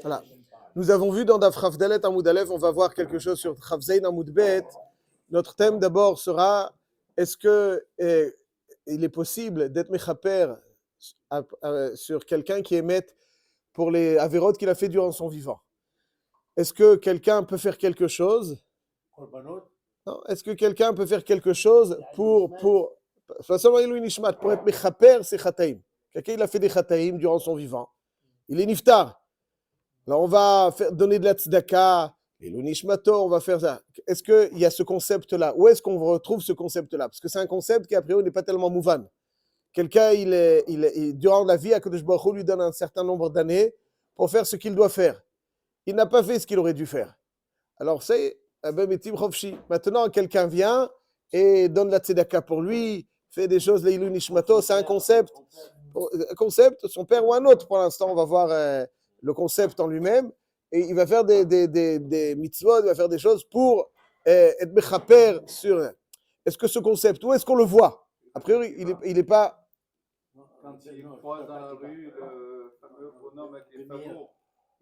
Voilà. Nous avons vu dans Daf Chaf Dalet Amoud Aleph, on va voir quelque chose sur Chaf Zayin Amoud Bet. Notre thème d'abord sera est-ce que il est possible d'être mechaper sur quelqu'un qui émet pour les avérotes qu'il a fait durant son vivant? Est-ce que quelqu'un peut faire quelque chose? Non. Est-ce que quelqu'un peut faire quelque chose pour seulement Ilui Nishmat, pour être mechaper ses chataim? Quelqu'un il a fait des chataim durant son vivant. Il est niftar. Alors on va donner de la tzedaka, Ilui Nishmato, on va faire ça. Est-ce qu'il y a ce concept-là? Où est-ce qu'on retrouve ce concept-là? Parce que c'est un concept qui a priori n'est pas tellement mouvan. Quelqu'un, durant la vie, HaKadosh Baruch Hu lui donne un certain nombre d'années pour faire ce qu'il doit faire. Il n'a pas fait ce qu'il aurait dû faire. Alors c'est maintenant, quelqu'un vient et donne la tzedaka pour lui, fait des choses, l'Ilui Nishmato, c'est un concept. Son père ou un autre, pour l'instant, on va voir le concept en lui-même, et il va faire des mitzvot, il va faire des choses pour être mechaper sur. Est-ce que ce concept, où est-ce qu'on le voit? A priori, il n'est pas. Quand il croise dans la rue le fameux bonhomme avec les fagots,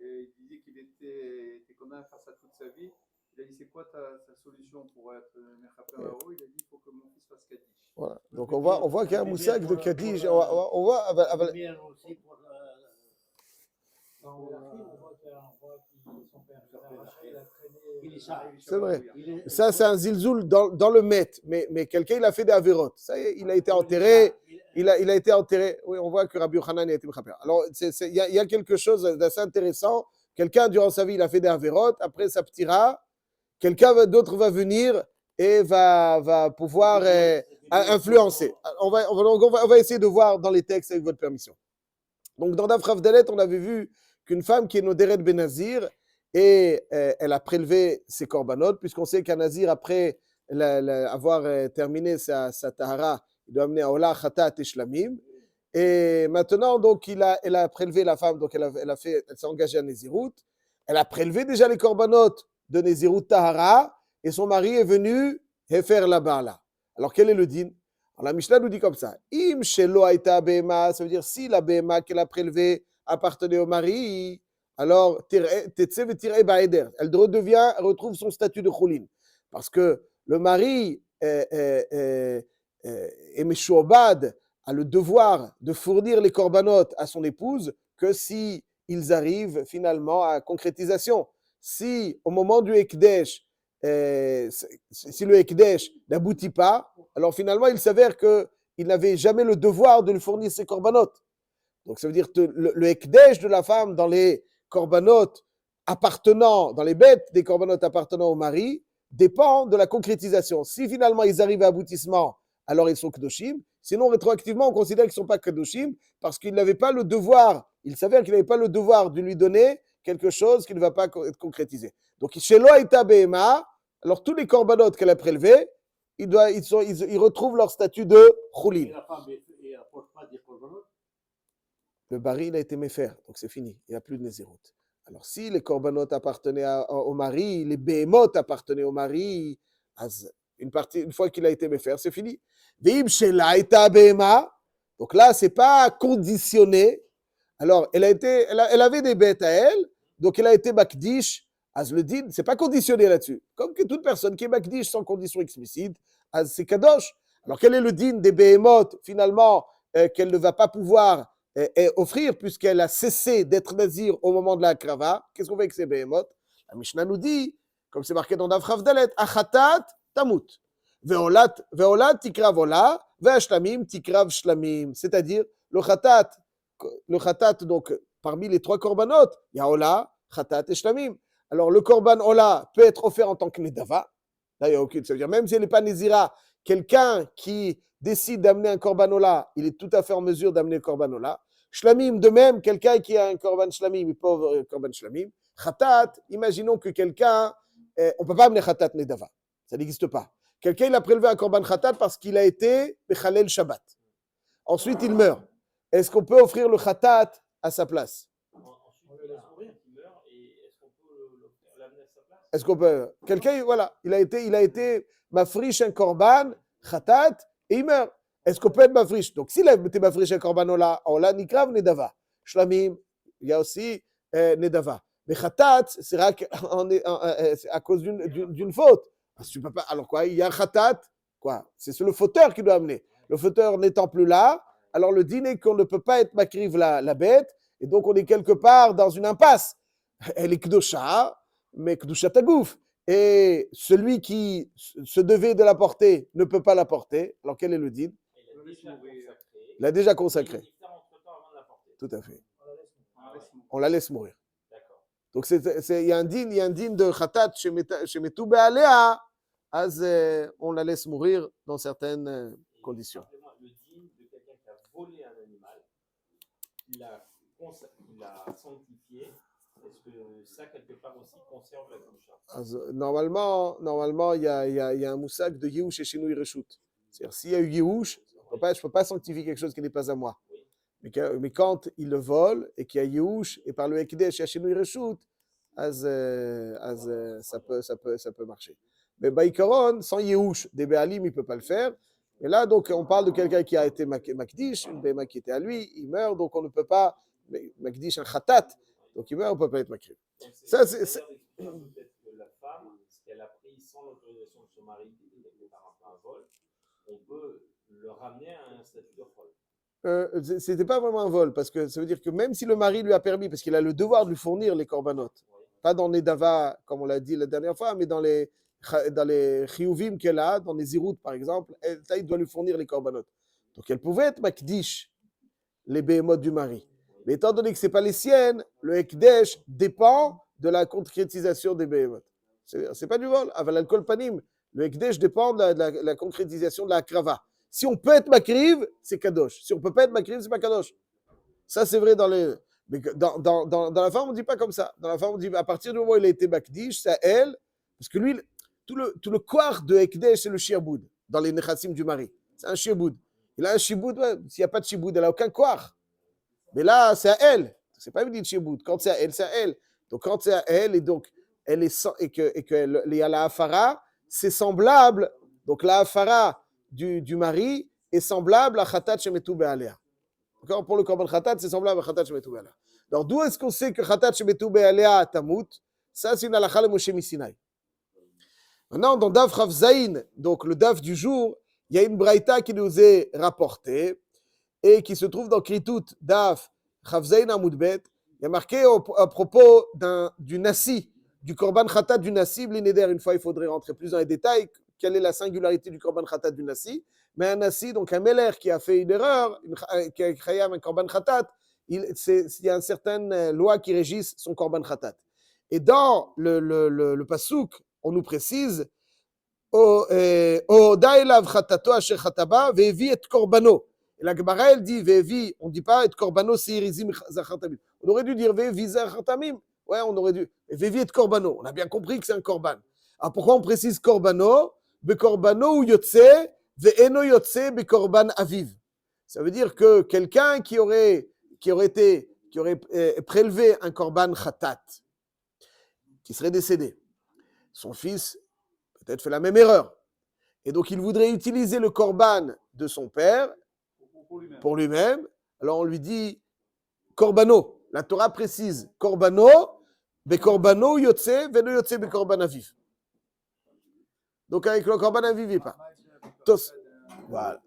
et il disait qu'il était condamné à faire ça toute sa vie. Il a dit, c'est quoi ta solution pour être mechaper là-haut? Il a dit, il faut que mon fils fasse Kaddish. Voilà. Donc on voit qu'il y a un moussag de Kaddish. On voit. C'est vrai. Ça, c'est un zilzoul dans le met. Mais quelqu'un, il a fait des avérotes. Ça y est, il a été enterré. Il a été enterré. Oui, on voit que Rabbi Yochanan a été mechaper. Alors, il y a quelque chose d'assez intéressant. Quelqu'un, durant sa vie, il a fait des avérotes. Après, ça partira. Quelqu'un d'autre va venir et va pouvoir influencer. On va essayer de voir dans les textes avec votre permission. Donc, dans Daf Chaf Dalet, on avait vu qu'une femme qui est Noderet Benazir, et elle a prélevé ses korbanot, puisqu'on sait qu'un nazir, après avoir terminé sa tahara, il doit amener à Ola, Khatat et Shlamim. Et maintenant, donc, elle a prélevé la femme, donc elle s'est engagée à Nézirut. Elle a prélevé déjà les korbanot de Nézirut Tahara, et son mari est venu faire la bala. Alors, quel est le din? Alors, la Mishnah nous dit comme ça. Im shelo aita behema, ça veut dire si la behema qu'elle a prélevée appartenait au mari, alors elle retrouve son statut de choulin. Parce que le mari est meshouabad, a le devoir de fournir les korbanot à son épouse que si ils arrivent finalement à concrétisation. Si au moment du Ekdesh, si le Ekdesh n'aboutit pas, alors finalement il s'avère qu'il n'avait jamais le devoir de lui fournir ses korbanot. Donc ça veut dire que le Ekdesh de la femme dans les korbanot appartenant, dans les bêtes des korbanot appartenant au mari, dépend de la concrétisation. Si finalement ils arrivent à aboutissement, alors ils sont Kedoshim. Sinon, rétroactivement, on considère qu'ils ne sont pas Kedoshim parce qu'il n'avait pas le devoir, il s'avère qu'il n'avait pas le devoir de lui donner quelque chose qui ne va pas être concrétisé. Donc, chez Loaïta Behema, alors tous les korbanot qu'elle a prélevés, ils retrouvent leur statut de Choulin. Le bari, il a été méfer, donc c'est fini, il n'y a plus de Nézirut. Alors, si les korbanot appartenaient au mari, les béhémoth appartenaient au mari, une fois qu'il a été méfer, c'est fini. Veim shela eta behema, donc là, c'est pas conditionné. Alors, elle avait des bêtes à elle, donc elle a été makdish. Az le din, c'est pas conditionné là-dessus. Comme que toute personne qui est makdish sans condition explicite, az c'est kadosh. Alors, quel est le din des béhémoth, finalement, qu'elle ne va pas pouvoir offrir, puisqu'elle a cessé d'être nazir au moment de la krava? Qu'est-ce qu'on fait avec ces béhémoth? La Mishnah nous dit, comme c'est marqué dans Daf Chaf Dalet, achatat tamut. Veolat tikrav ola, ve'ashlamim tikrav shlamim. C'est-à-dire, le khatat, donc, parmi les trois korbanot, il y a ola, khatat et shlamim. Alors, le korban ola peut être offert en tant que nedava. Là, il n'y a aucune, ça veut dire, même si elle n'est pas nézira, quelqu'un qui décide d'amener un korban ola, il est tout à fait en mesure d'amener le korban ola. Shlamim, de même, quelqu'un qui a un korban shlamim, il peut avoir un korban shlamim. Khatat, imaginons que quelqu'un, on ne peut pas amener khatat nedava. Ça n'existe pas. Quelqu'un, il a prélevé un korban khatat parce qu'il a été Bechalel Shabbat. Ensuite, il meurt. Est-ce qu'on peut offrir le khatat à sa place? Est-ce qu'on peut? Quelqu'un, voilà, il a été mafrish un korban khatat et il meurt. Est-ce qu'on peut être mafrish? Donc, s'il a été mafrish un korban ola nikrav nedava. Shlamim, il y a aussi nedava. Mais khatat, c'est à cause d'une faute. Parce que tu peux pas, alors quoi, il y a un khatat, quoi, c'est le fauteur qui doit amener. Le fauteur n'étant plus là, alors le dîner est qu'on ne peut pas être makriv la bête, et donc on est quelque part dans une impasse. Elle est kdosha, mais kdosha tagouf. Et celui qui se devait de la porter ne peut pas la porter. Alors quel est le din? Il a déjà consacré. Tout à fait. On la laisse mourir. Donc il y a un din de khatat chez Metou Be'alea, on la laisse mourir dans certaines conditions. Le din de quelqu'un qui a volé un animal, il l'a sanctifié. Est-ce que ça, quelque part aussi, conserve la doucha? Normalement, il y a un moussak de Yehush et Shinui Reshut. C'est-à-dire, s'il y a eu Yehush, je ne peux pas sanctifier quelque chose qui n'est pas à moi. Mais quand il le vole et qu'il y a Yehush, et par le Ekdesh et Shinui Reshut, ça peut marcher. Mais Baïkaron, sans Yehush, des Béalim, il ne peut pas le faire. Et là, donc, on parle de quelqu'un qui a été Makdish, une Béma qui était à lui, il meurt, donc on ne peut pas, Makdish un Khatat, donc il meurt, on ne peut pas être Makdish. Ça, c'est. Peut-être que la femme, ce qu'elle a pris sans l'autorisation de son mari, par un vol, on peut le ramener à un statut de vol. C'était pas vraiment un vol, parce que ça veut dire que même si le mari lui a permis, parce qu'il a le devoir de lui fournir les corbanotes, pas dans les dava, comme on l'a dit la dernière fois, mais dans les chiyuvim qu'elle a, dans les zirout par exemple, il doit lui fournir les corbanotes. Donc elle pouvait être makdish, les behemoth du mari. Mais étant donné que ce n'est pas les siennes, le ekdesh dépend de la concrétisation des behemoth. C'est pas du vol. Aval al-kol panim, le ekdesh dépend de la concrétisation de la krava. Si on peut être makriv, c'est kadosh. Si on ne peut pas être makriv, c'est pas kadosh. Ça, c'est vrai dans les. Mais dans la femme, on ne dit pas comme ça. Dans la femme, on dit à partir du moment où il a été makdish, c'est à elle. Parce que lui, tout le quart de ekdesh, c'est le shiaboud, dans les nechassim du mari. C'est un shiaboud. Il a un shiaboud, ouais. S'il n'y a pas de shiaboud, elle n'a aucun quart. Mais là, c'est à elle. C'est pas une dit shiaboud. Quand c'est à elle, c'est à elle. Donc quand c'est à elle, et donc elle est et que il y a la hafara, c'est semblable. Donc la hafara du mari est semblable à Khatat Shemetu Be'alea. D'accord? Pour le Korban Khatat, c'est semblable à Khatat Shemetu Be'alea. Alors d'où est-ce qu'on sait que Khatat Shemetu Be'alea Tamut? Ça, c'est une halakha le Moshe Misinaï. Maintenant, dans Daf Rav Zayin, donc le Daf du jour, il y a une braïta qui nous est rapportée et qui se trouve dans Kritut Daf Rav Zayin Amoudbet. Il y a marqué à propos du Nassi, du Korban Khatat du Nassi, Blineder. Une fois, il faudrait rentrer plus dans les détails. Quelle est la singularité du Korban Khatat du Nassi? Mais un Nassi, donc un Meler qui a fait une erreur, qui a créé un Korban Khatat, il y a une certaine loi qui régisse son Korban Khatat. Et dans le Pasuk, on nous précise Daelav Khatato Asher Khataba, Vevi et Korbano. Et la Gemara, elle dit Vevi, on ne dit pas et Korbano Seirizim Zachartamim. On aurait dû dire Vevi Zachartamim. Ouais, on aurait dû. Vevi et Korbano. On a bien compris que c'est un Korban. Alors pourquoi on précise Korbano? Bekorbano ou Yotse, Ve'eno Yotse, Bekorban Aviv. Ça veut dire que quelqu'un qui aurait prélevé un Korban Khatat, qui serait décédé, son fils peut-être fait la même erreur. Et donc il voudrait utiliser le Korban de son père pour lui-même. Alors on lui dit Korbano. La Torah précise Korbano, Bekorbano Yotse, Ve'eno Yotse, Bekorban Aviv. Donc avec le Korban Aviv, il pas. Voilà.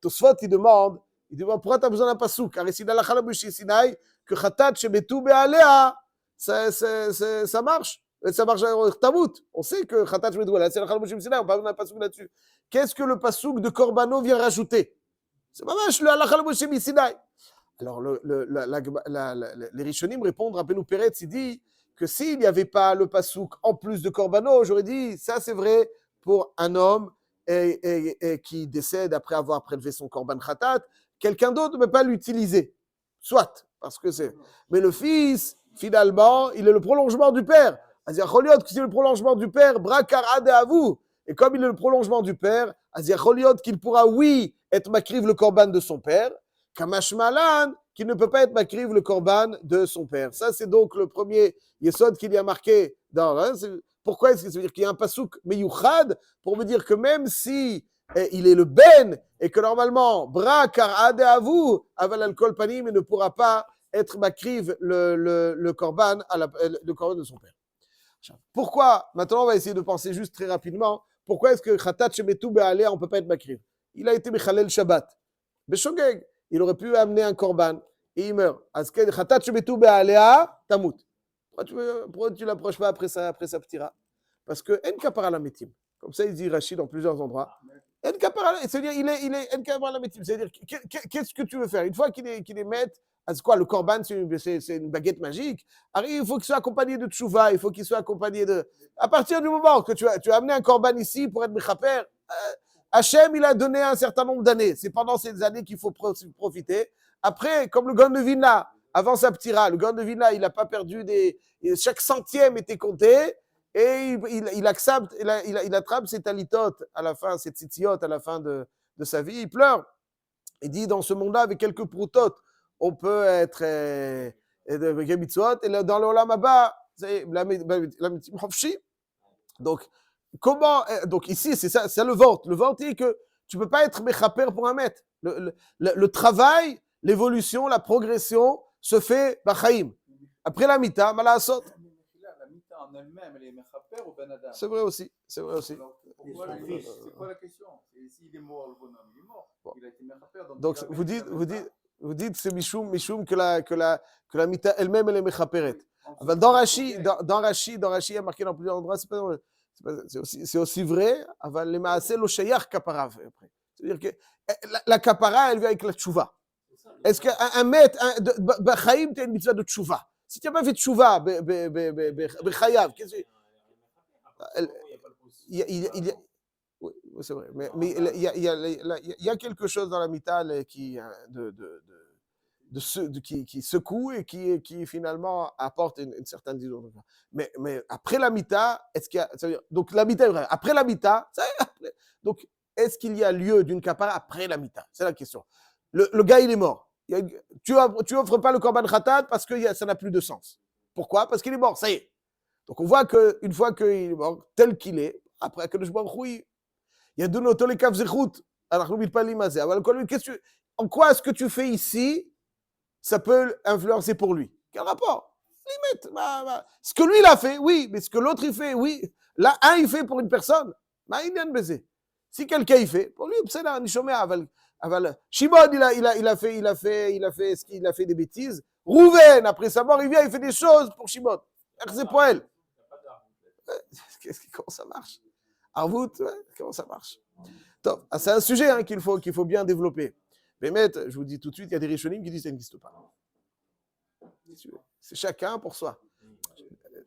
Tosfot, il demande pourquoi tu as besoin d'un pasouk? Car ici, dans la Chalabushi Sinaï, que Khatat Shemetu Be'alea, ça marche. Ça marche à Tamut. On sait que Khatat Shemetu Be'alea, c'est la Chalabushi Sinaï, on parle d'un pasouk là-dessus. Qu'est-ce que le pasouk de Korbano vient rajouter? C'est pas mal, la Chalabushi Sinaï. Alors, les Rishonim répondent, rappelez-nous, Peretz, il dit que s'il n'y avait pas le pasouk en plus de Korbano, j'aurais dit, ça c'est vrai pour un homme et qui décède après avoir prélevé son Korban Khatat, quelqu'un d'autre ne peut pas l'utiliser. Soit, parce que c'est. Mais le fils, finalement, il est le prolongement du père. Aziacholiot, c'est le prolongement du père, Brakarade à vous. Et comme il est le prolongement du père, Aziacholiot, qu'il pourra, oui, être makriv le Korban de son père, Kamash Malan, qui ne peut pas être makriv le Korban de son père. Ça, c'est donc le premier yesod qu'il y a marqué dans. Pourquoi est-ce que ça veut dire qu'il y a un pasouk meyuchad pour me dire que même si il est le ben et que normalement bra kar ade avu aval al kol panim ne pourra pas être makriv le korban le korban de son père. Pourquoi, maintenant on va essayer de penser juste très rapidement, pourquoi est-ce que Khatat Shemetu Be'alea on ne peut pas être makriv? Il a été Mechalel Shabbat. Beshogeg, il aurait pu amener un korban et il meurt. Khatat Shemetu Be'alea Tamut. Pourquoi tu ne l'approches pas après sa ptira? Parce que En Kapara la Metim. Comme ça, il dit Rachid dans plusieurs endroits. En Kapara, c'est-à-dire, il est En Kapara la Metim. C'est-à-dire, qu'est-ce que tu veux faire? Une fois qu'il est maître, c'est quoi, le korban, c'est une baguette magique. Alors, il faut qu'il soit accompagné de tchouva, il faut qu'il soit accompagné de. À partir du moment que tu as amené un korban ici pour être mechaper, Hachem, il a donné un certain nombre d'années. C'est pendant ces années qu'il faut profiter. Après, comme le Gan de Vilna, avant sa ptira, le Gan de Vilna, il n'a pas perdu chaque centième était compté. Et il accepte, il attrape ses talitotes à la fin, ses tzitziot à la fin de sa vie. Il pleure. Il dit dans ce monde-là, avec quelques proutotes, on peut être de mitzvot. Et dans l'olam haba, c'est la mitzvah hofshi. Donc, donc ici, c'est ça, c'est le vort. Le vort dit que tu ne peux pas être mechaper pour un maître. Le travail, l'évolution, la progression se fait b'chaim. Après la mita, malasot. La mita en elle-même, elle est mechaper ou ben adam? C'est vrai aussi. C'est vrai aussi. Alors, c'est quoi la question? S'il est mort, le bonhomme, il est mort. Bon. Il a été mechaper. Donc vous dites c'est Mishum que la mita elle-même, elle est mechaperet. Dans Rashi, il y a marqué dans plusieurs endroits, c'est aussi vrai, les maaseh lo shayach kaparav. C'est-à-dire que la kapara, elle vient avec la tchouva. Est-ce qu'un maître, b'chaim, tu as une mitzvah de tchouva? Si tu n'as pas fait tchouva, b'chayav, qu'est-ce que oui, c'est vrai. Mais il y a quelque chose dans la mita qui secoue et qui finalement apporte une certaine dimension. Mais après la mita, est-ce qu'il y a, donc la mita est vraie. Après la mita, donc est-ce qu'il y a lieu d'une kapara après la mita? C'est la question. Le gars, il est mort. Tu offres pas le korban khatat parce que ça n'a plus de sens. Pourquoi? Parce qu'il est mort, ça y est. Donc on voit qu'une fois qu'il est mort, tel qu'il est, après que je il y a de nos tolekav zechut. Alors n'oublie pas l'imazé. En quoi est-ce que tu fais ici, ça peut influencer pour lui? Quel rapport? Limite, ce que lui il a fait, oui, mais ce que l'autre il fait, oui. Là, un il fait pour une personne, il vient de baiser. Si quelqu'un il fait, pour lui, c'est là, Shimon, il a fait des bêtises. Rouven, après sa mort, il vient, il fait des choses pour Shimon. C'est pour elle. Comment ça marche? Arvout, comment ça marche? C'est un sujet qu'il faut bien développer. Mais je vous dis tout de suite, il y a des rishonim qui disent que ça n'existe pas. C'est chacun pour soi.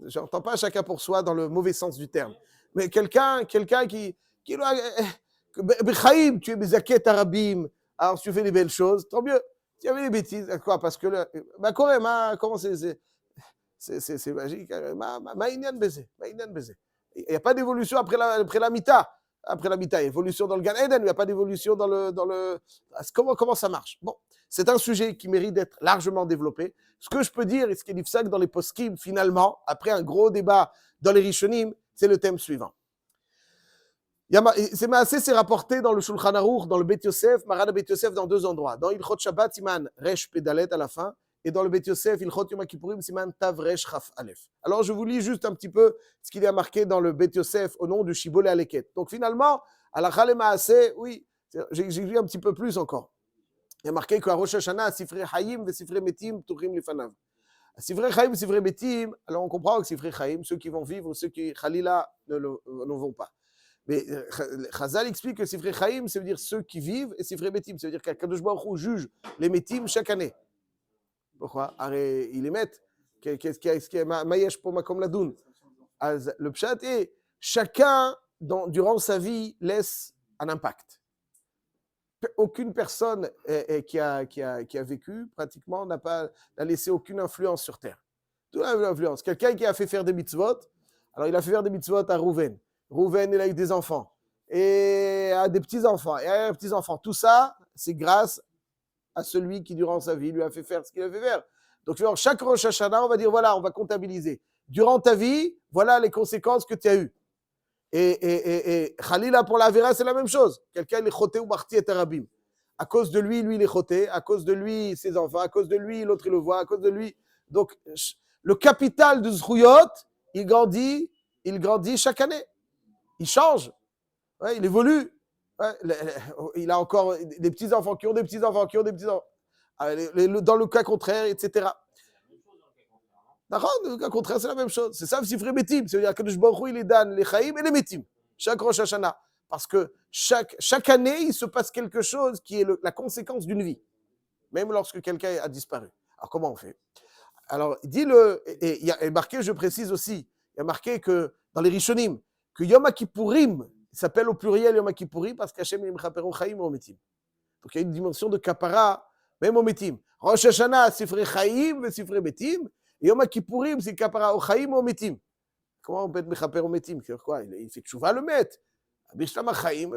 Je n'entends pas chacun pour soi dans le mauvais sens du terme. Mais quelqu'un qui Bechaim, tu es Bezaket Arabim, alors tu fais des belles choses, tant mieux. Tu avais des bêtises, quoi? Parce que comment c'est magique. Maïnian baiser. Il n'y a pas d'évolution après la mita. Après la mita, il y a évolution dans le Gan Eden, mais il n'y a pas d'évolution dans le. Comment ça marche? Bon, c'est un sujet qui mérite d'être largement développé. Ce que je peux dire, et ce qui est difficile dans les poskim, finalement, après un gros débat dans les Rishonim, c'est le thème suivant. C'est rapporté dans le Shulchan Aruch, dans le Bet Yosef, Maran Bet Yosef, dans deux endroits. Dans Ilchot Shabbat, Siman Resh Pedalet à la fin, et dans le Bet Yosef, Ilchot Yom Kippourim, Siman Tav Resh Chaf Aleph. Alors je vous lis juste un petit peu ce qu'il y a marqué dans le Bet Yosef au nom du Shibbolé Aleket. Donc finalement, à la Chale Maaseh, oui, j'ai lu un petit peu plus encore. Il y a marqué qu'à Rosh Hashanah, Sifrei Hayim ve Sifrei Metim Tuchim Lifanav. Sifrei Hayim, Sifrei Metim, alors on comprend que Sifrei Hayim, ceux qui vont vivre, ceux qui, Khalila, ne vont pas. Mais Chazal explique que Sifrei Chaim, ça veut dire ceux qui vivent, et Sifrei Metim, ça veut dire qu'Akadosh Baruch Hu juge les Metim chaque année. Pourquoi? Il les met. Qu'est-ce qu'il y a? Mayesh pour Makom Ladoun. Le pshat est chacun, durant sa vie, laisse un impact. Aucune personne qui a vécu, pratiquement, n'a laissé aucune influence sur terre. Toute l'influence. Quelqu'un qui a fait faire des mitzvot, alors il a fait faire des mitzvot à Rouven. Rouven, il a eu des enfants, et a des petits-enfants, et a des petits-enfants. Tout ça, c'est grâce à celui qui, durant sa vie, lui a fait faire ce qu'il a fait faire. Donc, chaque Rosh Hashanah, on va dire, voilà, on va comptabiliser. Durant ta vie, voilà les conséquences que tu as eues. Et Khalila, pour la Vera, c'est la même chose. Quelqu'un, il est choté ou marti et arabim. à cause de lui, lui, il est choté, à cause de lui, ses enfants, à cause de lui, l'autre, il le voit, à cause de lui. Donc, le capital de Zruyot, il grandit chaque année. Il change, ouais, il évolue. Ouais, il a encore des petits-enfants qui ont des petits-enfants qui ont des petits-enfants. Dans le cas contraire, etc. Dans le cas contraire, c'est la même chose. C'est ça, Sifrei Metim. C'est-à-dire que le Baruch Hu, il est dan les Chaim et les Metim. Chaque Rosh Hashanah. Parce que chaque année, il se passe quelque chose qui est la conséquence d'une vie. Même lorsque quelqu'un a disparu. Alors, comment on fait? Alors, et il y a marqué, je précise aussi, il y a marqué que dans les Rishonim, que Yom Kippourim s'appelle au pluriel Yom Kippourim parce qu'Hachem il mechaperu Chaim au Metim. Donc, il y a une dimension de kapara, même au Metim. Rosh Hashanah, Sifrei Chaim et Sifrei Metim. Et Yom Kippourim, c'est kapara au Chaim au Metim. Comment on peut être mechaper au Metim? Quoi? Il fait tchouva le Met. Bishlam Chaim.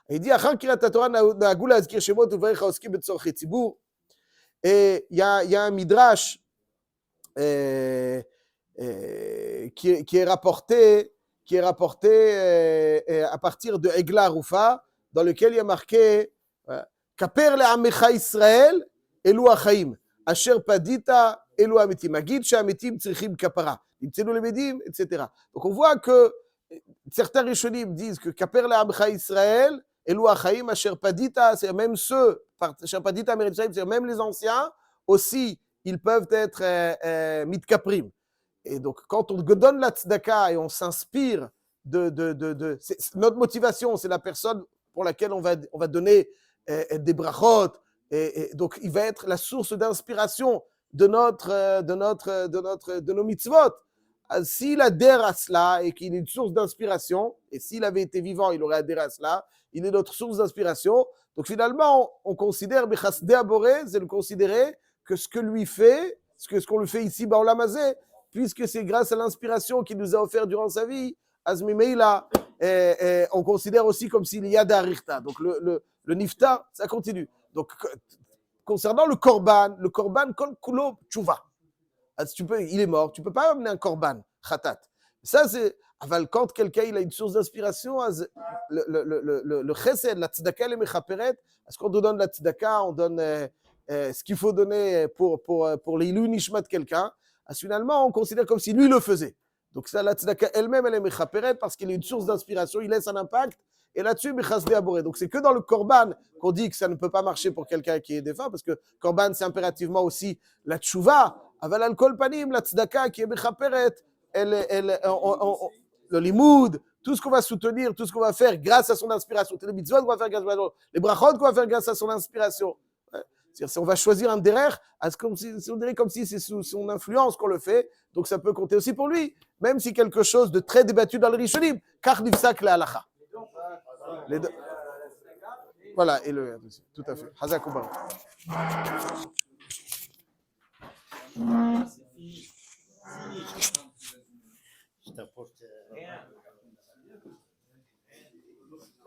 Il dit, Achar Kirat Torah na'agu la'azkir shemot u'varech ha'oskim betzorchei tzibur. Et il y a un midrash qui est rapporté à partir de Egla Rufa, dans lequel il y a marqué Kaper le'amecha Israël elu hachaim, asher padita elu hametim. Agid she'hametim tzrichim kapara. Imtzenu lemedim, etc. Donc on voit que certains Rishonim disent que Kaper le'amecha Israël elu hachaim, asher padita, c'est même ceux, asher padita c'est même les anciens, aussi, ils peuvent être mitkaprim. Et donc, quand on donne la tzedaka et on s'inspire notre motivation, c'est la personne pour laquelle on va donner des brachot, et donc il va être la source d'inspiration de nos mitzvot. S'il adhère à cela et qu'il est une source d'inspiration, et s'il avait été vivant, il aurait adhéré à cela, il est notre source d'inspiration. Donc finalement, on considère Bechasdei Aboré, c'est de considérer que ce que lui fait, ce qu'on lui fait ici, Baolam Hazeh, puisque c'est grâce à l'inspiration qu'il nous a offert durant sa vie, Azmimeila, on considère aussi comme s'il y a d'Arichta. Donc le Niftar, ça continue. Donc concernant le Korban, Kol Kulo Tchouva. Il est mort, tu ne peux pas amener un Korban, Khatat. Ça, c'est. Quand quelqu'un il a une source d'inspiration, le Chesed, la Tzedaka, le Mechaperet, est-ce qu'on te donne la Tzedaka, on donne ce qu'il faut donner pour l'Ilou Nishmat de quelqu'un, finalement, on considère comme si lui le faisait. Donc, ça, la Tzedaka elle-même, elle est Mechaperet parce qu'il est une source d'inspiration, il laisse un impact, et là-dessus, Bechasdei Aboré. Donc, c'est que dans le Korban qu'on dit que ça ne peut pas marcher pour quelqu'un qui est défunt, parce que Korban, c'est impérativement aussi la Tchouva, Aval al-Kol Panim, la Tzedaka qui est Mechaperet, le limoud, tout ce qu'on va soutenir, tout ce qu'on va faire grâce à son inspiration, les mitzvot qu'on va faire grâce à son inspiration, les brachot qu'on va faire grâce à son inspiration. C'est-à-dire, si on va choisir un derer, on dirait comme si c'est sous son influence qu'on le fait, donc ça peut compter aussi pour lui, même si quelque chose de très débattu dans le Rishonim, car nifsak la halacha. Voilà, et tout à fait. Hazak ou Baruch. Je t'apporte